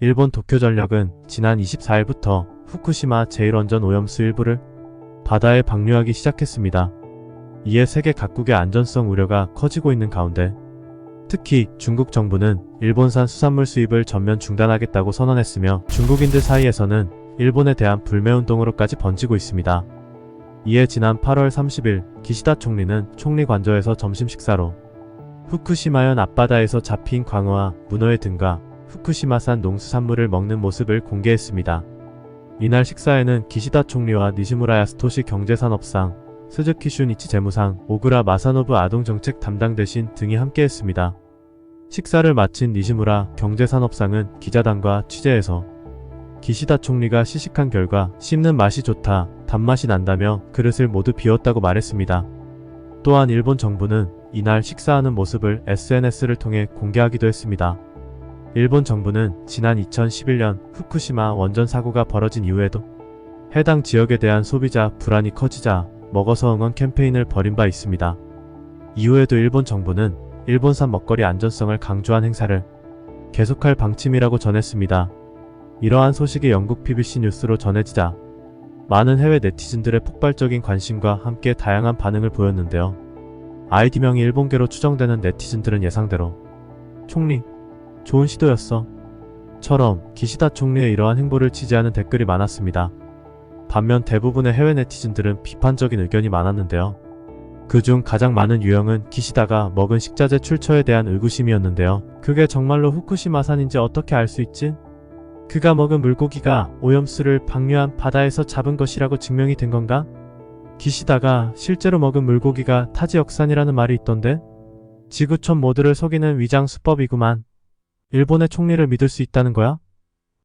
일본 도쿄전력은 지난 24일부터 후쿠시마 제1원전 오염수 일부를 바다에 방류하기 시작했습니다. 이에 세계 각국의 안전성 우려가 커지고 있는 가운데 특히 중국 정부는 일본산 수산물 수입을 전면 중단하겠다고 선언했으며 중국인들 사이에서는 일본에 대한 불매운동으로까지 번지고 있습니다. 이에 지난 8월 30일 기시다 총리는 총리 관저에서 점심 식사로 후쿠시마현 앞바다에서 잡힌 광어와 문어의 등과 후쿠시마산 농수산물을 먹는 모습을 공개했습니다. 이날 식사에는 기시다 총리와 니시무라 야스토시 경제산업상, 스즈키 슈니치 재무상, 오구라 마사노부 아동정책 담당 대신 등이 함께했습니다. 식사를 마친 니시무라 경제산업상은 기자단과 취재에서 기시다 총리가 시식한 결과 씹는 맛이 좋다, 단맛이 난다며 그릇을 모두 비웠다고 말했습니다. 또한 일본 정부는 이날 식사하는 모습을 SNS를 통해 공개하기도 했습니다. 일본 정부는 지난 2011년 후쿠시마 원전 사고가 벌어진 이후에도 해당 지역에 대한 소비자 불안이 커지자 먹어서 응원 캠페인을 벌인 바 있습니다. 이후에도 일본 정부는 일본산 먹거리 안전성을 강조한 행사를 계속할 방침이라고 전했습니다. 이러한 소식이 영국 BBC 뉴스로 전해지자 많은 해외 네티즌들의 폭발적인 관심과 함께 다양한 반응을 보였는데요. 아이디명이 일본계로 추정되는 네티즌들은 예상대로 총리, 좋은 시도였어 처럼 기시다 총리의 이러한 행보를 지지하는 댓글이 많았습니다. 반면 대부분의 해외 네티즌들은 비판적인 의견이 많았는데요. 그중 가장 많은 유형은 기시다가 먹은 식자재 출처에 대한 의구심이었는데요. 그게 정말로 후쿠시마산인지 어떻게 알 수 있지? 그가 먹은 물고기가 오염수를 방류한 바다에서 잡은 것이라고 증명이 된 건가? 기시다가 실제로 먹은 물고기가 타지역산이라는 말이 있던데? 지구촌 모두를 속이는 위장 수법이구만. 일본의 총리를 믿을 수 있다는 거야?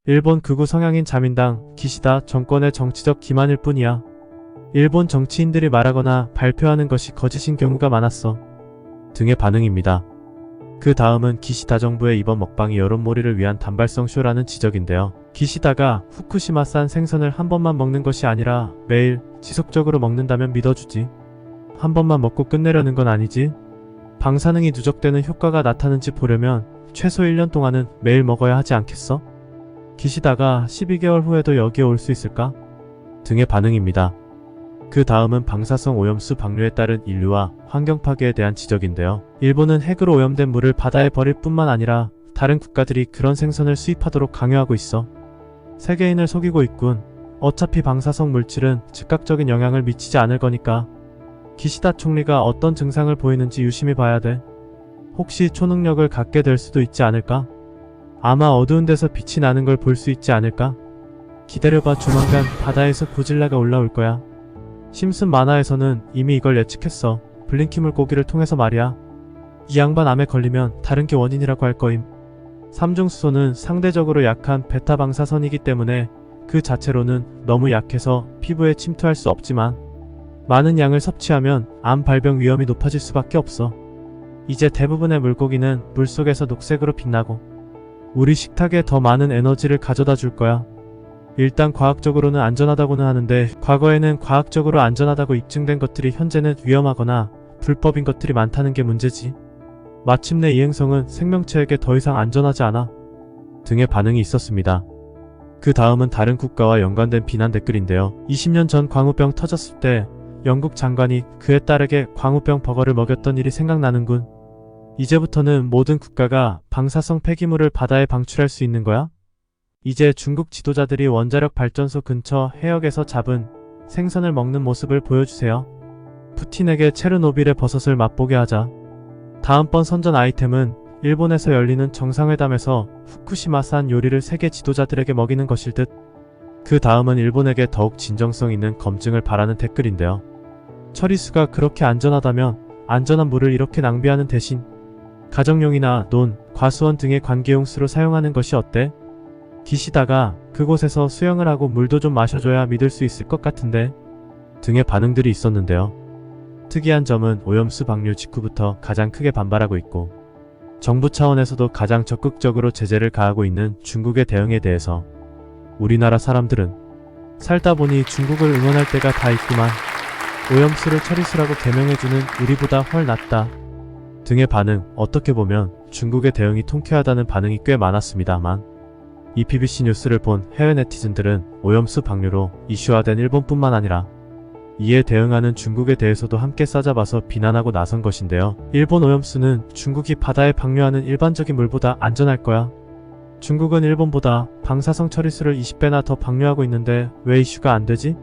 일본 극우 성향인 자민당 기시다 정권의 정치적 기만일 뿐이야. 일본 정치인들이 말하거나 발표하는 것이 거짓인 경우가 많았어. 등의 반응입니다. 그 다음은 기시다 정부의 이번 먹방이 여론몰이를 위한 단발성 쇼라는 지적인데요. 기시다가 후쿠시마산 생선을 한 번만 먹는 것이 아니라 매일 지속적으로 먹는다면 믿어주지. 한 번만 먹고 끝내려는 건 아니지. 방사능이 누적되는 효과가 나타는지 보려면 최소 1년 동안은 매일 먹어야 하지 않겠어? 기시다가 12개월 후에도 여기에 올 수 있을까? 등의 반응입니다. 그 다음은 방사성 오염수 방류에 따른 인류와 환경 파괴에 대한 지적인데요. 일본은 핵으로 오염된 물을 바다에 버릴 뿐만 아니라 다른 국가들이 그런 생선을 수입하도록 강요하고 있어. 세계인을 속이고 있군. 어차피 방사성 물질은 즉각적인 영향을 미치지 않을 거니까. 기시다 총리가 어떤 증상을 보이는지 유심히 봐야 돼. 혹시 초능력을 갖게 될 수도 있지 않을까? 아마 어두운 데서 빛이 나는 걸 볼 수 있지 않을까? 기다려봐, 조만간 바다에서 고질라가 올라올 거야. 심슨 만화에서는 이미 이걸 예측했어. 블링키 물고기를 통해서 말이야. 이 양반 암에 걸리면 다른 게 원인이라고 할 거임. 삼중수소는 상대적으로 약한 베타 방사선이기 때문에 그 자체로는 너무 약해서 피부에 침투할 수 없지만 많은 양을 섭취하면 암 발병 위험이 높아질 수밖에 없어. 이제 대부분의 물고기는 물속에서 녹색으로 빛나고 우리 식탁에 더 많은 에너지를 가져다 줄 거야. 일단 과학적으로는 안전하다고는 하는데 과거에는 과학적으로 안전하다고 입증된 것들이 현재는 위험하거나 불법인 것들이 많다는 게 문제지. 마침내 이 행성은 생명체에게 더 이상 안전하지 않아. 등의 반응이 있었습니다. 그 다음은 다른 국가와 연관된 비난 댓글인데요. 20년 전 광우병 터졌을 때 영국 장관이 그에 따르게 광우병 버거를 먹였던 일이 생각나는군. 이제부터는 모든 국가가 방사성 폐기물을 바다에 방출할 수 있는 거야? 이제 중국 지도자들이 원자력 발전소 근처 해역에서 잡은 생선을 먹는 모습을 보여주세요. 푸틴에게 체르노빌의 버섯을 맛보게 하자. 다음번 선전 아이템은 일본에서 열리는 정상회담에서 후쿠시마산 요리를 세계 지도자들에게 먹이는 것일 듯. 그 다음은 일본에게 더욱 진정성 있는 검증을 바라는 댓글인데요. 처리수가 그렇게 안전하다면 안전한 물을 이렇게 낭비하는 대신 가정용이나 논, 과수원 등의 관계용수로 사용하는 것이 어때? 기시다가 그곳에서 수영을 하고 물도 좀 마셔줘야 믿을 수 있을 것 같은데. 등의 반응들이 있었는데요. 특이한 점은 오염수 방류 직후부터 가장 크게 반발하고 있고 정부 차원에서도 가장 적극적으로 제재를 가하고 있는 중국의 대응에 대해서 우리나라 사람들은 살다 보니 중국을 응원할 때가 다 있구만. 오염수를 처리수라고 개명해주는 우리보다 훨 낫다. 등의 반응, 어떻게 보면 중국의 대응이 통쾌하다는 반응이 꽤 많았습니다만 이 BBC 뉴스를 본 해외 네티즌들은 오염수 방류로 이슈화된 일본뿐만 아니라 이에 대응하는 중국에 대해서도 함께 싸잡아서 비난하고 나선 것인데요. 일본 오염수는 중국이 바다에 방류하는 일반적인 물보다 안전할 거야. 중국은 일본보다 방사성 처리수를 20배나 더 방류하고 있는데 왜 이슈가 안 되지?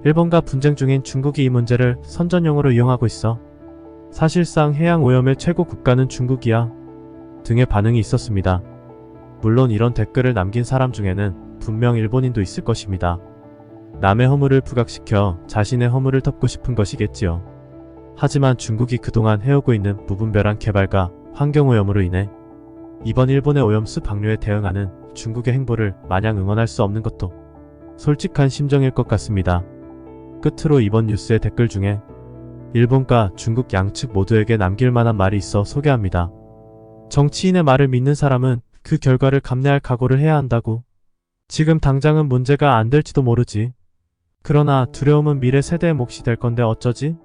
일본과 분쟁 중인 중국이 이 문제를 선전용어로 이용하고 있어. 사실상 해양 오염의 최고 국가는 중국이야. 등의 반응이 있었습니다. 물론 이런 댓글을 남긴 사람 중에는 분명 일본인도 있을 것입니다. 남의 허물을 부각시켜 자신의 허물을 덮고 싶은 것이겠지요. 하지만 중국이 그동안 해오고 있는 무분별한 개발과 환경오염으로 인해 이번 일본의 오염수 방류에 대응하는 중국의 행보를 마냥 응원할 수 없는 것도 솔직한 심정일 것 같습니다. 끝으로 이번 뉴스의 댓글 중에 일본과 중국 양측 모두에게 남길 만한 말이 있어 소개합니다. 정치인의 말을 믿는 사람은 그 결과를 감내할 각오를 해야 한다고. 지금 당장은 문제가 안 될지도 모르지. 그러나 두려움은 미래 세대의 몫이 될 건데 어쩌지?